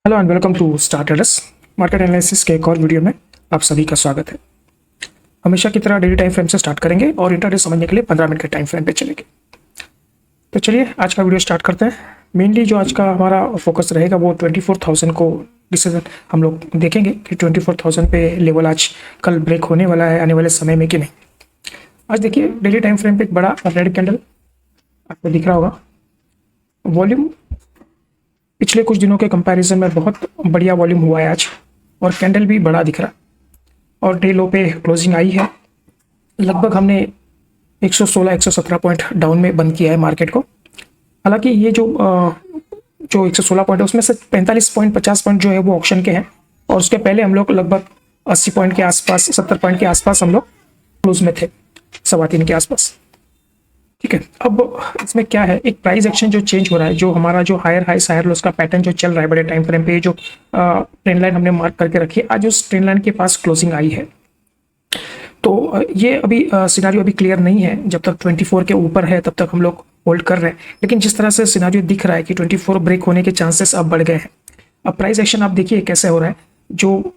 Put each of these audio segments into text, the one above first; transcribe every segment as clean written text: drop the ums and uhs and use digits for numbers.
Hello and welcome to starters market analysis के एक और वीडियो में आप सभी का स्वागत है। हमेशा की तरह डेली टाइम फ्रेम से स्टार्ट करेंगे और इंट्राडे समझने के लिए 15 मिनट के टाइम फ्रेम पे चलेंगे। तो चलिए आज का वीडियो स्टार्ट करते हैं। मेनली जो आज का हमारा फोकस रहेगा वो 24,000 को डिसीजन हम लोग देखेंगे कि 24,000 पे लेवल आज कल ब्रेक होने वाला है आने वाले समय में कि नहीं। आज देखिए डेली टाइम फ्रेम पे एक बड़ा रेड कैंडल आपको दिख रहा होगा। वॉल्यूम पिछले कुछ दिनों के कंपैरिजन में बहुत बढ़िया वॉल्यूम हुआ है आज और कैंडल भी बड़ा दिख रहा है और डे लो पे क्लोजिंग आई है। लगभग हमने 116-117 पॉइंट डाउन में बंद किया है मार्केट को। हालांकि ये जो 116 पॉइंट है उसमें से 45 पॉइंट 50 पॉइंट जो है वो ऑक्शन के हैं और उसके पहले हम लोग लगभग 80 पॉइंट के आसपास 70 पॉइंट के आसपास हम लोग क्लोज में थे, 3:15 के आसपास। ठीक है, अब इसमें क्या है, एक प्राइस एक्शन जो चेंज हो रहा है, जो हमारा जो हायर हाइस हायर लोस का पैटर्न जो चल रहा है बड़े टाइम फ्रेम पे, जो ट्रेंड लाइन हमने मार्क करके रखी है, आज उस ट्रेंड लाइन के पास क्लोजिंग आई है। तो ये अभी सिनारियो अभी क्लियर नहीं है। जब तक 24 के ऊपर है तब तक हम लोग होल्ड कर रहे हैं, लेकिन जिस तरह से सिनारियो दिख रहा है कि 24 ब्रेक होने के चांसेस अब बढ़ गए हैं। अब प्राइस एक्शन आप देखिए कैसे हो रहा है, जो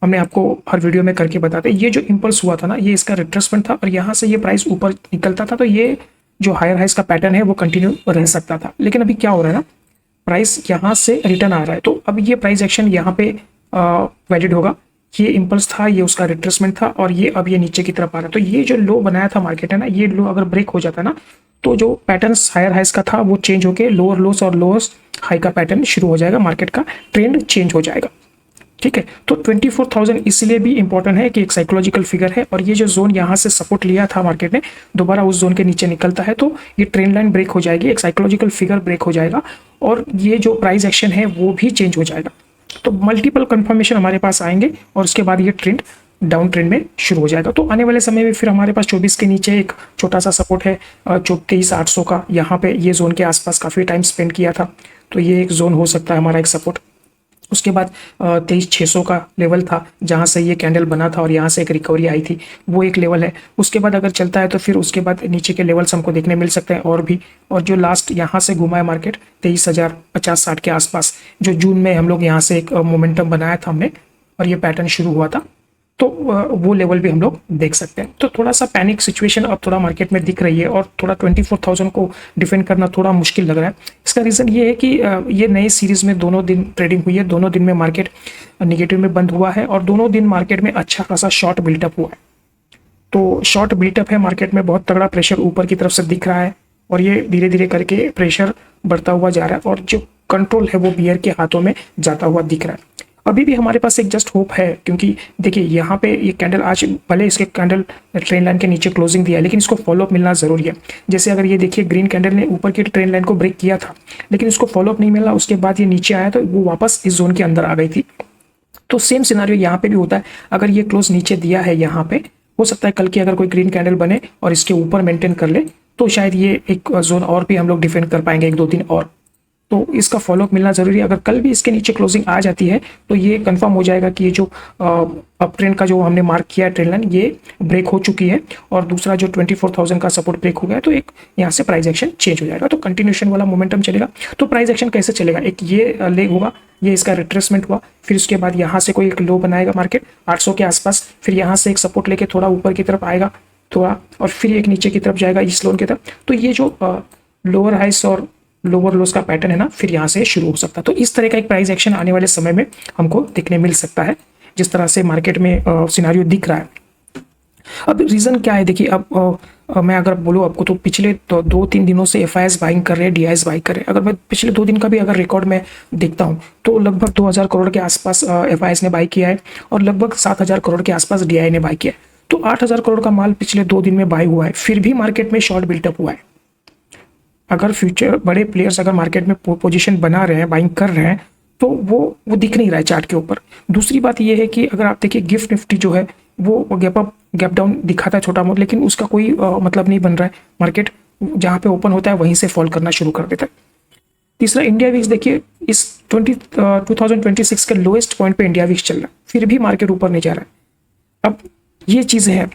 हमने आपको हर वीडियो में करके बताते हैं। ये जो इंपल्स हुआ था ना, ये इसका रिट्रेसमेंट था और यहाँ से ये प्राइस ऊपर निकलता था तो ये जो हायर हाइस का पैटर्न है वो कंटिन्यू रह सकता था। लेकिन अभी क्या हो रहा है ना, प्राइस यहाँ से रिटर्न आ रहा है, तो अब ये प्राइस एक्शन यहाँ पे वैलिड होगा। ये इंपल्स था, ये उसका रिट्रेसमेंट था और ये अब ये नीचे की तरफ आ रहा है। तो ये जो लो बनाया था मार्केट है ना, ये लो अगर ब्रेक हो जाता ना तो जो पैटर्न हायर हाइस का था वो चेंज होकर लोअर लोस और लोअर हाई का पैटर्न शुरू हो जाएगा, मार्केट का ट्रेंड चेंज हो जाएगा। ठीक है, तो 24,000 इसलिए भी इंपॉर्टेंट है कि एक साइकोलॉजिकल फिगर है और ये जो जोन यहाँ से सपोर्ट लिया था मार्केट ने, दोबारा उस जोन के नीचे निकलता है तो ये ट्रेंड लाइन ब्रेक हो जाएगी, एक साइकोलॉजिकल फिगर ब्रेक हो जाएगा और ये जो प्राइस एक्शन है वो भी चेंज हो जाएगा। तो मल्टीपल कंफर्मेशन हमारे पास आएंगे और उसके बाद ये ट्रेंड डाउन ट्रेंड में शुरू हो जाएगा। तो आने वाले समय में फिर हमारे पास 24 के नीचे एक छोटा सा सपोर्ट है 23,800 का। यहाँ पे ये जोन के आसपास काफ़ी टाइम स्पेंड किया था, तो ये एक जोन हो सकता है हमारा एक सपोर्ट। उसके बाद 23,600 का लेवल था जहां से ये कैंडल बना था और यहाँ से एक रिकवरी आई थी, वो एक लेवल है। उसके बाद अगर चलता है तो फिर उसके बाद नीचे के लेवल्स हमको देखने मिल सकते हैं और भी। और जो लास्ट यहाँ से घुमा है मार्केट 23,050-60 के आसपास, जो जून में हम लोग यहाँ से एक मोमेंटम बनाया था हमने और ये पैटर्न शुरू हुआ था, तो वो लेवल भी हम लोग देख सकते हैं। तो थोड़ा सा पैनिक सिचुएशन अब थोड़ा मार्केट में दिख रही है और थोड़ा 24,000 को डिफेंड करना थोड़ा मुश्किल लग रहा है। इसका रीज़न ये है कि ये नए सीरीज़ में दोनों दिन ट्रेडिंग हुई है, दोनों दिन में मार्केट निगेटिव में बंद हुआ है और दोनों दिन मार्केट में अच्छा खासा शॉर्ट बिल्टअप हुआ है। तो शॉर्ट बिल्टअप है मार्केट में, बहुत तगड़ा प्रेशर ऊपर की तरफ से दिख रहा है और ये धीरे धीरे करके प्रेशर बढ़ता हुआ जा रहा है और जो कंट्रोल है वो बियर के हाथों में जाता हुआ दिख रहा है। अभी भी हमारे पास एक जस्ट होप है, क्योंकि देखिए यहाँ पे ये कैंडल आज भले इसके कैंडल ट्रेंड लाइन के नीचे क्लोजिंग दिया है, लेकिन इसको फॉलोअप मिलना जरूरी है। जैसे अगर ये देखिए ग्रीन कैंडल ने ऊपर की ट्रेंड लाइन को ब्रेक किया था लेकिन इसको फॉलोअप नहीं मिला, उसके बाद ये नीचे आया तो वो वापस इस जोन के अंदर आ गई थी। तो सेम सिनारियो यहाँ पे भी होता है। अगर ये क्लोज नीचे दिया है यहाँ पे, हो सकता है कल की अगर कोई ग्रीन कैंडल बने और इसके ऊपर मेंटेन कर ले तो शायद ये एक जोन और भी हम लोग डिफेंड कर पाएंगे 1-2 दिन और। तो इसका फॉलोअप मिलना जरूरी है। अगर कल भी इसके नीचे क्लोजिंग आ जाती है तो ये कंफर्म हो जाएगा कि ये जो अप ट्रेंड का जो हमने मार्क किया है ट्रेंड लाइन, ये ब्रेक हो चुकी है और दूसरा जो 24,000 का सपोर्ट ब्रेक हो गया है, तो एक यहाँ से प्राइस एक्शन चेंज हो जाएगा, तो कंटिन्यूशन वाला मोमेंटम चलेगा। तो प्राइस एक्शन कैसे चलेगा, एक ये लेग होगा, ये इसका रिट्रेसमेंट हुआ, फिर उसके बाद यहाँ से कोई एक लो बनाएगा मार्केट 800 के आसपास, फिर यहाँ से एक सपोर्ट लेके थोड़ा ऊपर की तरफ आएगा थोड़ा और फिर एक नीचे की तरफ जाएगा इस लोन की तरफ। तो ये जो लोअर हाइस और लोअर लोस का पैटर्न है ना, फिर यहाँ से शुरू हो सकता है। तो इस तरह का एक प्राइस एक्शन आने वाले समय में हमको देखने मिल सकता है, जिस तरह से मार्केट में सिनारियो दिख रहा है। अब रीज़न क्या है, देखिए अब मैं अगर बोलूँ आपको तो पिछले 2-3 दिनों से FIs बाइंग कर रहे हैं, DIs बाइंग कर रहे हैं। अगर मैं पिछले 2 दिन का भी अगर रिकॉर्ड में देखता हूँ तो लगभग 2,000 करोड़ के आसपास FIs ने बाई किया है और लगभग 7,000 करोड़ के आसपास DI ने बाई किया है। तो 8,000 करोड़ का माल पिछले 2 दिन में बाई हुआ है, फिर भी मार्केट में शॉर्ट बिल्टअप हुआ है। अगर फ्यूचर बड़े प्लेयर्स अगर मार्केट में पोजीशन बना रहे हैं, बाइंग कर रहे हैं, तो वो दिख नहीं रहा है चार्ट के ऊपर। दूसरी बात ये है कि अगर आप देखिए गिफ्ट निफ्टी जो है वो गैप अप गैप डाउन दिखाता है छोटा मोटा, लेकिन उसका कोई मतलब नहीं बन रहा है। मार्केट जहाँ पे ओपन होता है वहीं से फॉल करना शुरू कर देता है। तीसरा इंडिया विक्स, देखिए इस 2026 के लोएस्ट पॉइंट पे इंडिया विक्स चल रहा है, फिर भी मार्केट ऊपर नहीं जा रहा है। अब ये चीज़ें हैं।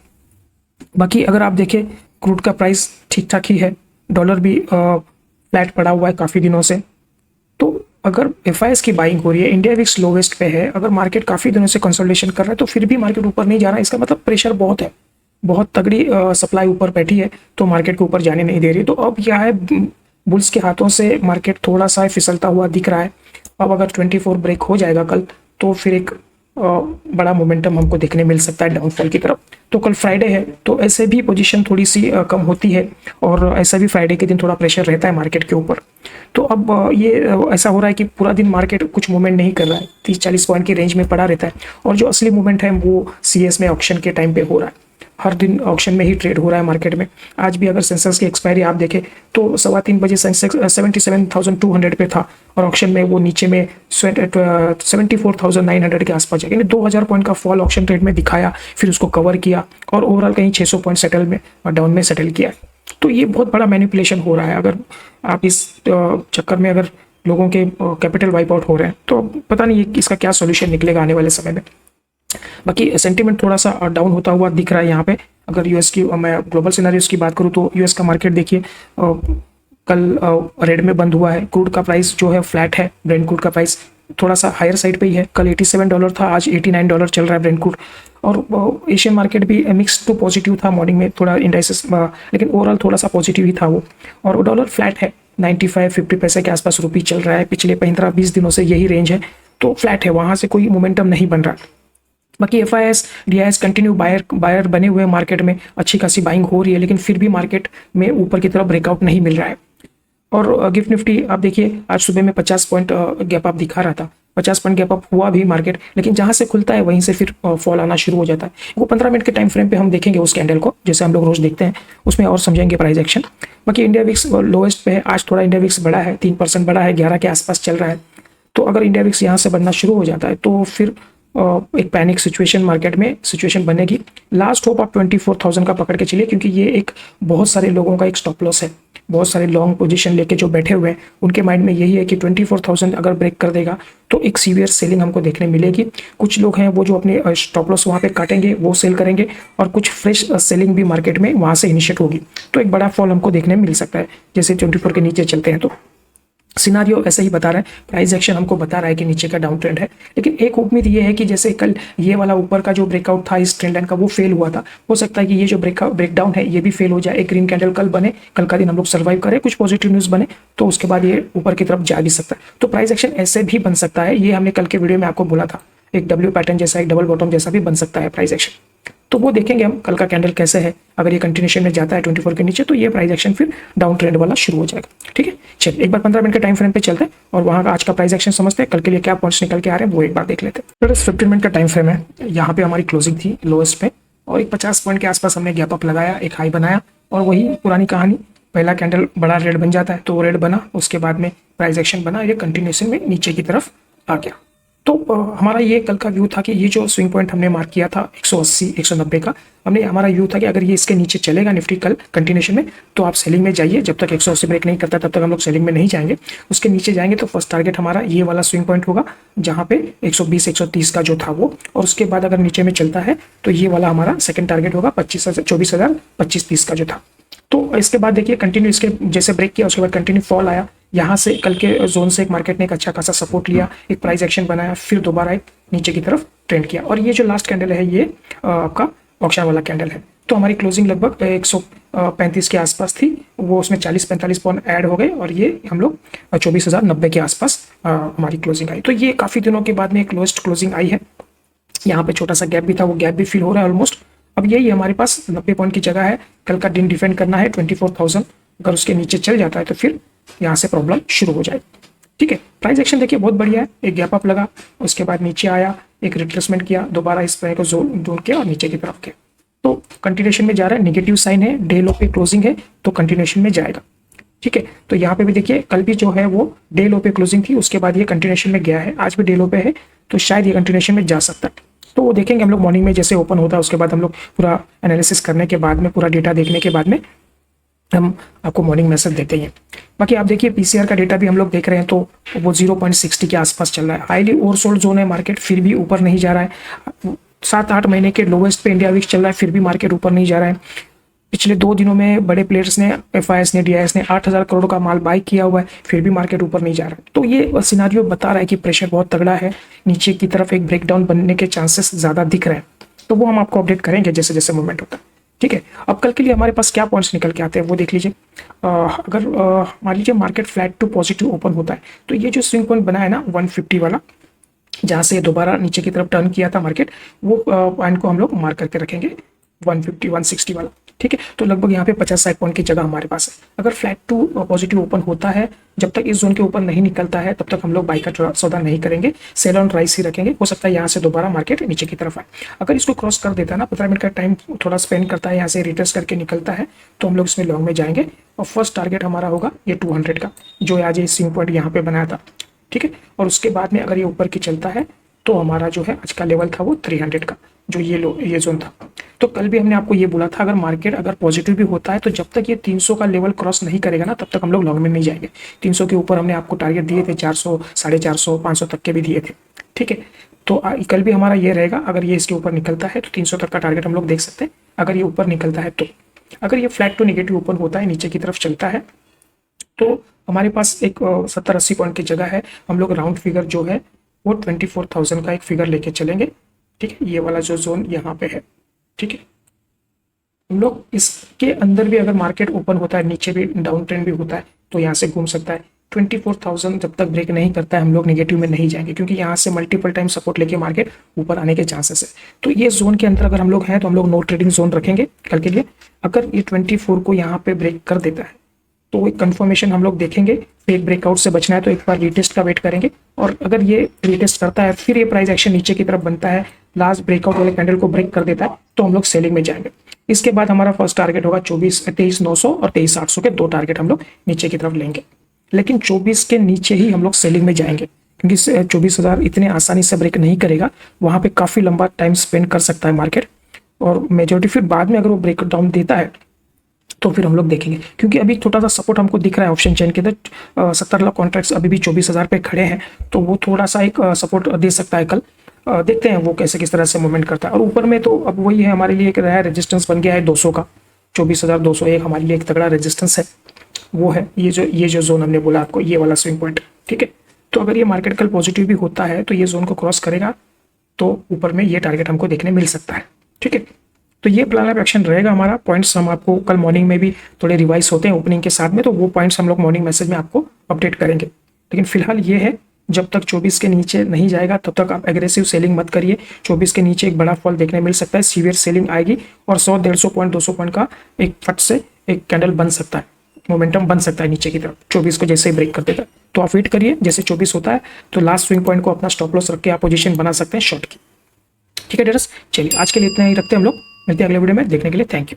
बाकी अगर आप देखें क्रूड का प्राइस ठीक ठाक ही है, डॉलर भी फ्लैट पड़ा हुआ है काफ़ी दिनों से। तो अगर FIS की बाइंग हो रही है, इंडिया विक्स लोवेस्ट पे है, अगर मार्केट काफ़ी दिनों से कंसोलिडेशन कर रहा है तो फिर भी मार्केट ऊपर नहीं जा रहा है, इसका मतलब प्रेशर बहुत है, बहुत तगड़ी सप्लाई ऊपर बैठी है तो मार्केट को ऊपर जाने नहीं दे रही। तो अब क्या है, बुल्स के हाथों से मार्केट थोड़ा सा फिसलता हुआ दिख रहा है। अब अगर 24 ब्रेक हो जाएगा कल तो फिर एक बड़ा मोमेंटम हमको देखने मिल सकता है डाउनफॉल की तरफ। तो कल फ्राइडे है तो ऐसे भी पोजीशन थोड़ी सी कम होती है और ऐसा भी फ्राइडे के दिन थोड़ा प्रेशर रहता है मार्केट के ऊपर। तो अब ये ऐसा हो रहा है कि पूरा दिन मार्केट कुछ मूवमेंट नहीं कर रहा है, 30-40 पॉइंट की रेंज में पड़ा रहता है और जो असली मूवमेंट है वो CS में ऑक्शन के टाइम पे हो रहा है। हर दिन ऑक्शन में ही ट्रेड हो रहा है मार्केट में। आज भी अगर सेंसेक्स की एक्सपायरी आप देखें तो 3:15 बजे सेंसेक्स 77,200 पे था और ऑक्शन में वो नीचे में 74,900 के आसपास जाएगा, यानी 2000 पॉइंट का फॉल ऑक्शन ट्रेड में दिखाया, फिर उसको कवर किया और ओवरऑल कहीं 600 पॉइंट सेटल में डाउन में सेटल किया। तो ये बहुत बड़ा मैनिपुलेशन हो रहा है। अगर आप इस चक्कर में अगर लोगों के कैपिटल वाइप आउट हो रहे हैं तो पता नहीं इसका क्या सोल्यूशन निकलेगा आने वाले समय में। बाकी सेंटीमेंट थोड़ा सा डाउन होता हुआ दिख रहा है यहाँ पे। अगर यूएस की मैं ग्लोबल सिनेरियोस की बात करूँ तो यूएस का मार्केट देखिए कल रेड में बंद हुआ है। क्रूड का प्राइस जो है फ्लैट है, ब्रेंट क्रूड का प्राइस थोड़ा सा हायर साइड पे ही है। कल $87 था, आज $89 चल रहा है ब्रेंट क्रूड। और एशियन मार्केट भी मिक्स टू पॉजिटिव था मॉर्निंग में, थोड़ा इंडाइसेस लेकिन ओवरऑल थोड़ा सा पॉजिटिव ही था वो। और डॉलर फ्लैट है, 95-50 पैसे के आसपास रुपी चल रहा है, पिछले 15-20 दिनों से यही रेंज है, तो फ्लैट है, वहाँ से कोई मोमेंटम नहीं बन रहा। बाकी FIS DIS कंटिन्यू बायर बने हुए मार्केट में, अच्छी खासी बाइंग हो रही है, लेकिन फिर भी मार्केट में ऊपर की तरफ ब्रेकआउट नहीं मिल रहा है। और गिफ्ट निफ्टी आप देखिए आज सुबह में 50 पॉइंट गैप अप दिखा रहा था, 50 पॉइंट गैप अप हुआ भी मार्केट, लेकिन जहां से खुलता है वहीं से फिर फॉल आना शुरू हो जाता है। वो 15 मिनट के टाइम फ्रेम पे हम देखेंगे उस कैंडल को, जैसे हम लोग रोज देखते हैं, उसमें और समझेंगे प्राइस एक्शन। बाकी इंडिया विक्स लोएस्ट पे है, आज थोड़ा इंडिया विक्स बड़ा है, 3% बड़ा है, 11 के आसपास चल रहा है। तो अगर इंडिया विक्स यहाँ से बनना शुरू हो जाता है तो फिर एक पैनिक सिचुएशन मार्केट में सिचुएशन बनेगी। लास्ट होप आप 24,000 का पकड़ के चलिए, क्योंकि ये एक बहुत सारे लोगों का एक स्टॉप लॉस है। बहुत सारे लॉन्ग पोजीशन लेके जो बैठे हुए हैं उनके माइंड में यही है कि 24,000 अगर ब्रेक कर देगा तो एक सीवियर सेलिंग हमको देखने मिलेगी। कुछ लोग हैं वो जो अपने स्टॉप लॉस वहाँ पे काटेंगे, वो सेल करेंगे, और कुछ फ्रेश सेलिंग भी मार्केट में वहाँ से इनिशिएट होगी। तो एक बड़ा फॉल हमको देखने मिल सकता है, जैसे 24 के नीचे चलते हैं तो सिनारियो ऐसे ही बता रहा है। प्राइस एक्शन हमको बता रहा है कि नीचे का डाउन ट्रेंड है, लेकिन एक उम्मीद ये है कि जैसे कल ये वाला ऊपर का जो ब्रेकआउट था इस ट्रेंड लाइन का, वो फेल हुआ था, हो सकता है कि ये जो ब्रेकडाउन है ये भी फेल हो जाए, एक ग्रीन कैंडल कल बने, कल का दिन हम लोग सर्वाइव करें, कुछ पॉजिटिव न्यूज़ बने, तो उसके बाद ये ऊपर की तरफ जा भी सकता है। तो प्राइस एक्शन ऐसे भी बन सकता है, ये हमने कल के वीडियो में आपको बोला था, एक W पैटर्न जैसा, एक डबल बॉटम जैसा भी बन सकता है प्राइस एक्शन। तो वो देखेंगे हम कल का कैंडल कैसे है। अगर ये कंटिन्यूशन में जाता है 24 के नीचे तो ये प्राइस एक्शन फिर डाउन ट्रेंड वाला शुरू हो जाएगा। ठीक है, चलिए एक बार 15 मिनट के टाइम फ्रेम पे चलते हैं और वहाँ का आज का प्राइस एक्शन समझते हैं, कल के लिए क्या पॉइंट्स निकल के आ रहे हैं वो एक बार देख लेते हैं। 15 मिनट का टाइम फ्रेम है, यहाँ पे हमारी क्लोजिंग थी लोएस्ट पे और एक 50 पॉइंट के आसपास हमने गैप अप लगाया, एक हाई बनाया और वही पुरानी कहानी, पहला कैंडल बड़ा रेड बन जाता है तो वो रेड बना, उसके बाद में प्राइस एक्शन बना, ये कंटिन्यूशन में नीचे की तरफ आ गया। तो हमारा ये कल का व्यू था कि ये जो स्विंग पॉइंट हमने मार्क किया था 180-190 का, हमने हमारा व्यू था कि अगर ये इसके नीचे चलेगा निफ्टी कल कंटिन्यूशन में तो आप सेलिंग में जाइए, जब तक 180 ब्रेक नहीं करता तब तक हम लोग सेलिंग में नहीं जाएंगे। उसके नीचे जाएंगे तो फर्स्ट टारगेट हमारा ये वाला स्विंग पॉइंट होगा जहाँ पे 120-130 का जो था वो, और उसके बाद अगर नीचे में चलता है तो ये वाला हमारा सेकंड टारगेट होगा 24,000 25-30 का जो था। तो इसके बाद देखिए कंटिन्यू इसके जैसे ब्रेक किया उसके बाद कंटिन्यू फॉल आया, यहाँ से कल के जोन से एक मार्केट ने एक अच्छा खासा सपोर्ट लिया, एक प्राइस एक्शन बनाया, फिर दोबारा एक नीचे की तरफ ट्रेंड किया और ये जो लास्ट कैंडल है ये आपका ऑक्शन वाला कैंडल है। तो हमारी क्लोजिंग लगभग 135 के आसपास थी, वो उसमें 40-45 पॉइंट ऐड हो गए और ये हम लोग 24,090 के आसपास हमारी क्लोजिंग आई। तो ये काफ़ी दिनों के बाद में एक लोएस्ट क्लोजिंग आई है। यहाँ पे छोटा सा गैप भी था, वो गैप भी फिल हो रहा है ऑलमोस्ट। अब यही हमारे पास 90 पॉइंट की जगह है, कल का दिन डिफेंड करना है 24,000, अगर उसके नीचे चल जाता है तो फिर यहाँ से प्रॉब्लम शुरू हो जाए। ठीक है, प्राइस एक्शन देखिए बहुत बढ़िया है, एक गैप अप लगा, उसके बाद नीचे आया, एक रिट्रेसमेंट किया, दोबारा इस प्राइस को जोन ढूंढ के और नीचे की तरफ के, तो कंटिन्यूशन में जा रहा है। नेगेटिव साइन है, डे लो पे क्लोजिंग है तो कंटिन्यूशन में जाएगा। ठीक है, तो यहाँ पे भी देखिए कल भी जो है वो डे लो पे क्लोजिंग थी, उसके बाद ये कंटिन्यूशन में गया है, आज भी डे लो पे है तो शायद ये कंटिन्यूशन में जा सकता है। तो वो देखेंगे हम लोग मॉर्निंग में जैसे ओपन होता है, उसके बाद हम लोग पूरा एनालिसिस करने के बाद में, पूरा डेटा देखने के बाद में हम आपको मॉर्निंग मैसेज देते हैं। बाकी आप देखिए PCR का डेटा भी हम लोग देख रहे हैं तो वो 0.60 के आसपास चल रहा है, हाईली ओवरसोल्ड जोन है मार्केट, फिर भी ऊपर नहीं जा रहा है। 7-8 महीने के लोवेस्ट पे इंडिया विक्स चल रहा है, फिर भी मार्केट ऊपर नहीं जा रहा है। पिछले 2 दिनों में बड़े प्लेयर्स ने, एफआईएस ने, डीआईएस ने 8,000 करोड़ का माल बाई किया हुआ है, फिर भी मार्केट ऊपर नहीं जा रहा है। तो ये सिनारियो बता रहा है कि प्रेशर बहुत तगड़ा है, नीचे की तरफ एक ब्रेकडाउन बनने के चांसेस ज़्यादा दिख रहे हैं। तो वो हम आपको अपडेट करेंगे जैसे जैसे मूवमेंट होता है। ठीक है, अब कल के लिए हमारे पास क्या पॉइंट्स निकल के आते हैं वो देख लीजिए। अगर मान लीजिए market flat to positive open होता है, तो ये जो स्विंग पॉइंट बना है ना 150 वाला, जहाँ से दोबारा नीचे की तरफ टर्न किया था मार्केट, वो पॉइंट को हम लोग मार्क करके रखेंगे 150 160 वाला। ठीक है, तो लगभग यहाँ पे 50-60 पॉइंट की जगह हमारे पास है। अगर फ्लैट टू पॉजिटिव ओपन होता है, जब तक इस जोन के ऊपर नहीं निकलता है तब तक हम लोग बाई का सौदा नहीं करेंगे, सेल ऑन राइस ही रखेंगे। हो सकता है यहाँ से दोबारा मार्केट नीचे की तरफ आए। अगर इसको क्रॉस कर देता है ना, 15 मिनट का टाइम थोड़ा स्पेंड करता है, यहाँ से रिटेस्ट करके निकलता है, तो हम लोग इसमें लॉन्ग में जाएंगे। और फर्स्ट टारगेट हमारा होगा ये 200 का, जो आज ये स्विंग पॉइंट यहाँ पे बनाया था। ठीक है, और उसके बाद में अगर ये ऊपर की चलता है तो हमारा जो है आज का लेवल था वो 300 का, जो ये जोन था। तो कल भी हमने आपको ये बोला था, अगर मार्केट अगर पॉजिटिव भी होता है तो जब तक ये 300 का लेवल क्रॉस नहीं करेगा ना, तब तक हम लोग लॉन्ग में नहीं जाएंगे। 300 के ऊपर हमने आपको टारगेट दिए थे, 400, 450, 500 तक के भी दिए थे। ठीक है, तो कल भी हमारा ये रहेगा, अगर ये इसके ऊपर निकलता है तो 300 तक का टारगेट हम लोग देख सकते हैं। अगर ये ऊपर निकलता है तो, अगर ये फ्लैट टू नेगेटिव ओपन होता है, नीचे की तरफ चलता है, तो हमारे पास एक 70-80 पॉइंट की जगह है। हम लोग राउंड फिगर जो है वो 24,000 का एक फिगर लेके चलेंगे। ठीक है, ये वाला जो जोन यहाँ पे है। ठीक है, हम लोग इसके अंदर भी अगर मार्केट ओपन होता है, नीचे भी डाउन ट्रेंड भी होता है, तो यहाँ से घूम सकता है। 24,000 जब तक ब्रेक नहीं करता है हम लोग नेगेटिव में नहीं जाएंगे, क्योंकि यहाँ से मल्टीपल टाइम सपोर्ट लेके मार्केट ऊपर आने के चांसेस है। तो ये जोन के अंदर अगर हम लोग हैं तो हम लोग नो ट्रेडिंग जोन रखेंगे कल के लिए। अगर ये 24 को यहाँ पे ब्रेक कर देता है तो एक कंफर्मेशन हम लोग देखेंगे। फेक ब्रेकआउट से बचना है तो एक बार रीटेस्ट का वेट करेंगे, और अगर ये रीटेस्ट करता है फिर ये प्राइस एक्शन नीचे की तरफ बनता है, लास्ट ब्रेकआउट वाले कैंडल को ब्रेक कर देता है, तो हम लोग सेलिंग में जाएंगे। इसके बाद हमारा फर्स्ट टारगेट होगा 23,900 और 23,800 के 2 टारगेट हम लोग नीचे की तरफ लेंगे। लेकिन 24 के नीचे ही हम लोग सेलिंग में जाएंगे, क्योंकि 24,000 इतने आसानी से ब्रेक नहीं करेगा। वहाँ पे काफ़ी लंबा टाइम स्पेंड कर सकता है मार्केट, और मेजोरिटी फिर बाद में अगर वो ब्रेक डाउन देता है तो फिर हम लोग देखेंगे। क्योंकि अभी छोटा सा सपोर्ट हमको दिख रहा है ऑप्शन चेन के अंदर, 70 लाख कॉन्ट्रैक्ट्स अभी भी 24,000 पे खड़े हैं, तो वो थोड़ा सा एक सपोर्ट दे सकता है कल। देखते हैं वो कैसे किस तरह से मूवमेंट करता है। और ऊपर में तो अब वही है, हमारे लिए एक नया रेजिस्टेंस बन गया है 200 का, 24,201 हमारे लिए एक तगड़ा रेजिस्टेंस है। वो है ये जो जोन हमने बोला आपको, ये वाला स्विंग पॉइंट। ठीक है, तो अगर ये मार्केट कल पॉजिटिव भी होता है तो ये जोन को क्रॉस करेगा तो ऊपर में ये टारगेट हमको देखने मिल सकता है। ठीक है, तो ये प्लान ऑफ एक्शन रहेगा हमारा। पॉइंट्स हम आपको कल मॉर्निंग में भी थोड़े रिवाइज होते हैं ओपनिंग के साथ में, तो वो पॉइंट्स हम लोग मॉर्निंग मैसेज में आपको अपडेट करेंगे। लेकिन फिलहाल ये है, जब तक 24 के नीचे नहीं जाएगा तब तक आप एग्रेसिव सेलिंग मत करिए। 24 के नीचे एक बड़ा फॉल देखने मिल सकता है, सीवियर सेलिंग आएगी और 100-150 पॉइंट 200 पॉइंट का एक फट से एक कैंडल बन सकता है, मोमेंटम बन सकता है नीचे की तरफ 24 को जैसे ही ब्रेक कर देता है। तो आप वेट करिए, जैसे 24 होता है तो लास्ट स्विंग पॉइंट को अपना स्टॉप लॉस रख के आप पोजीशन बना सकते हैं शॉर्ट की। ठीक है डेरस, चलिए आज के लिए इतना ही रखते हैं हम लोग। मिलते हैं अगले वीडियो में, देखने के लिए थैंक यू।